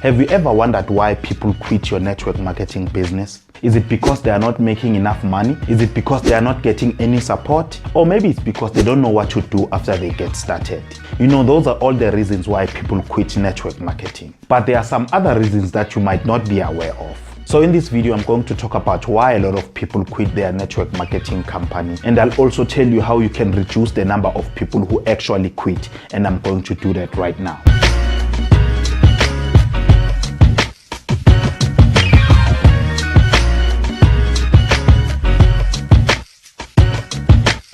Have you ever wondered why people quit your network marketing business? Is it because they are not making enough money? Is it because they are not getting any support? Or maybe it's because they don't know what to do after they get started. Those are all the reasons why people quit network marketing. But there are some other reasons that you might not be aware of. So in this video, I'm going to talk about why a lot of people quit their network marketing company. And I'll also tell you how you can reduce the number of people who actually quit. And I'm going to do that right now.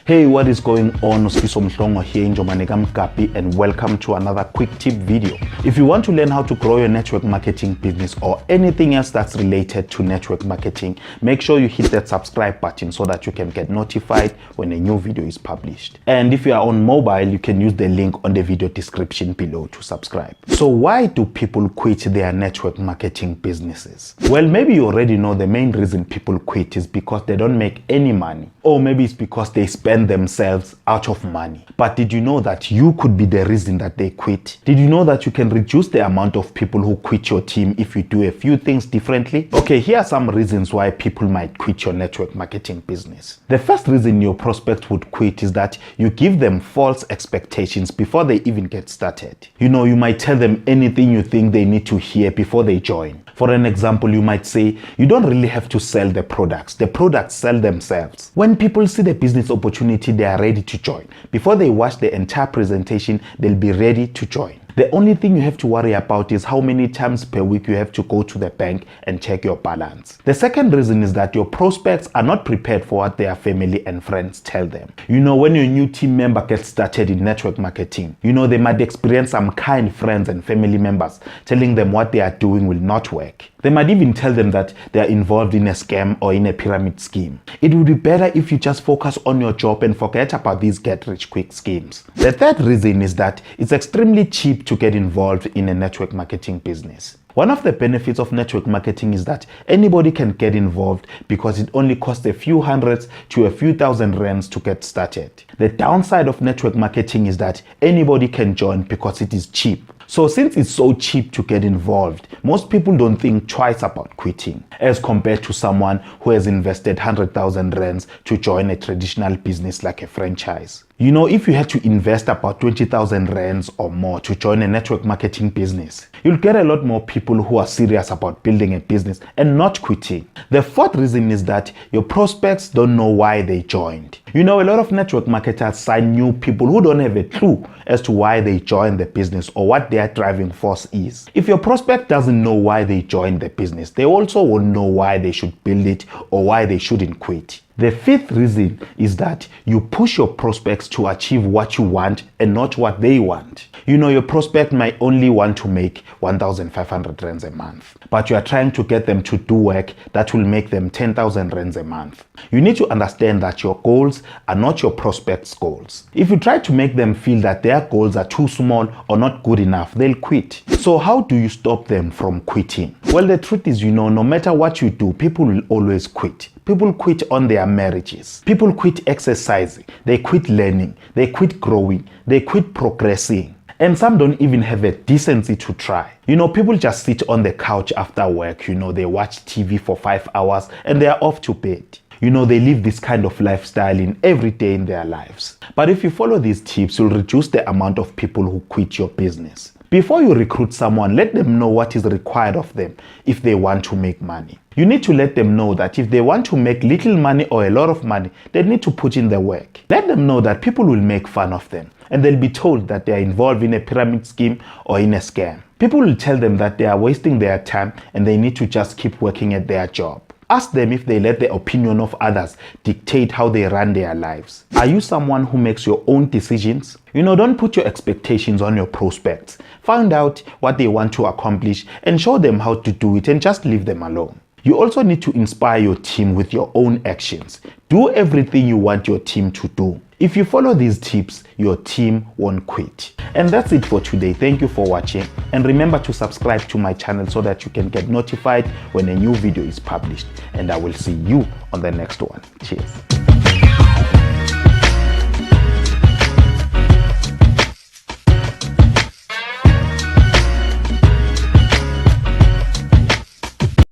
Hey, what is going on? Sifiso Mhlongo here, Njomane Kamgapi, and welcome to another quick tip video. If you want to learn how to grow your network marketing business or anything else that's related to network marketing, make sure you hit that subscribe button so that you can get notified when a new video is published. And if you are on mobile, you can use the link on the video description below to subscribe. So why do people quit their network marketing businesses? Well, maybe you already know the main reason people quit is because they don't make any money. Or maybe it's because they spend themselves out of money. But did you know that you could be the reason that they quit? Did you know that you can reduce the amount of people who quit your team if you do a few things differently? Okay, here are some reasons why people might quit your network marketing business. The first reason your prospect would quit is that you give them false expectations before they even get started. You might tell them anything you think they need to hear before they join. For an example, you might say, you don't really have to sell the products sell themselves. When people see the business opportunity, they are ready to join. Before they watch the entire presentation, they'll be ready to join. The only thing you have to worry about is how many times per week you have to go to the bank and check your balance. The second reason is that your prospects are not prepared for what their family and friends tell them. When your new team member gets started in network marketing, they might experience some kind friends and family members telling them what they are doing will not work. They might even tell them that they are involved in a scam or in a pyramid scheme. It would be better if you just focus on your job and forget about these get-rich-quick schemes. The third reason is that it's extremely cheap to get involved in a network marketing business. One of the benefits of network marketing is that anybody can get involved because it only costs a few hundreds to a few thousand rands to get started. The downside of network marketing is that anybody can join because it is cheap. So since it's so cheap to get involved, most people don't think twice about quitting as compared to someone who has invested 100,000 rands to join a traditional business like a franchise. If you had to invest about 20,000 rands or more to join a network marketing business, you'll get a lot more people who are serious about building a business and not quitting. The fourth reason is that your prospects don't know why they joined. A lot of network marketers sign new people who don't have a clue as to why they joined the business or what their driving force is. If your prospect doesn't know why they joined the business, they also won't know why they should build it or why they shouldn't quit. The fifth reason is that you push your prospects to achieve what you want and not what they want. Your prospect might only want to make 1,500 rands a month, but you are trying to get them to do work that will make them 10,000 rands a month. You need to understand that your goals are not your prospects' goals. If you try to make them feel that their goals are too small or not good enough, they'll quit. So how do you stop them from quitting? Well, the truth is, no matter what you do, people will always quit. People quit on their marriages. People quit exercising. They quit learning. They quit growing. They quit progressing. And some don't even have a decency to try. People just sit on the couch after work. They watch TV for 5 hours and they are off to bed. They live this kind of lifestyle in every day in their lives. But if you follow these tips, you'll reduce the amount of people who quit your business. Before you recruit someone, let them know what is required of them if they want to make money. You need to let them know that if they want to make little money or a lot of money, they need to put in the work. Let them know that people will make fun of them and they'll be told that they are involved in a pyramid scheme or in a scam. People will tell them that they are wasting their time and they need to just keep working at their job. Ask them if they let the opinion of others dictate how they run their lives. Are you someone who makes your own decisions? Don't put your expectations on your prospects. Find out what they want to accomplish and show them how to do it and just leave them alone. You also need to inspire your team with your own actions. Do everything you want your team to do. If you follow these tips, your team won't quit. And that's it for today. Thank you for watching. And remember to subscribe to my channel so that you can get notified when a new video is published. And I will see you on the next one. Cheers.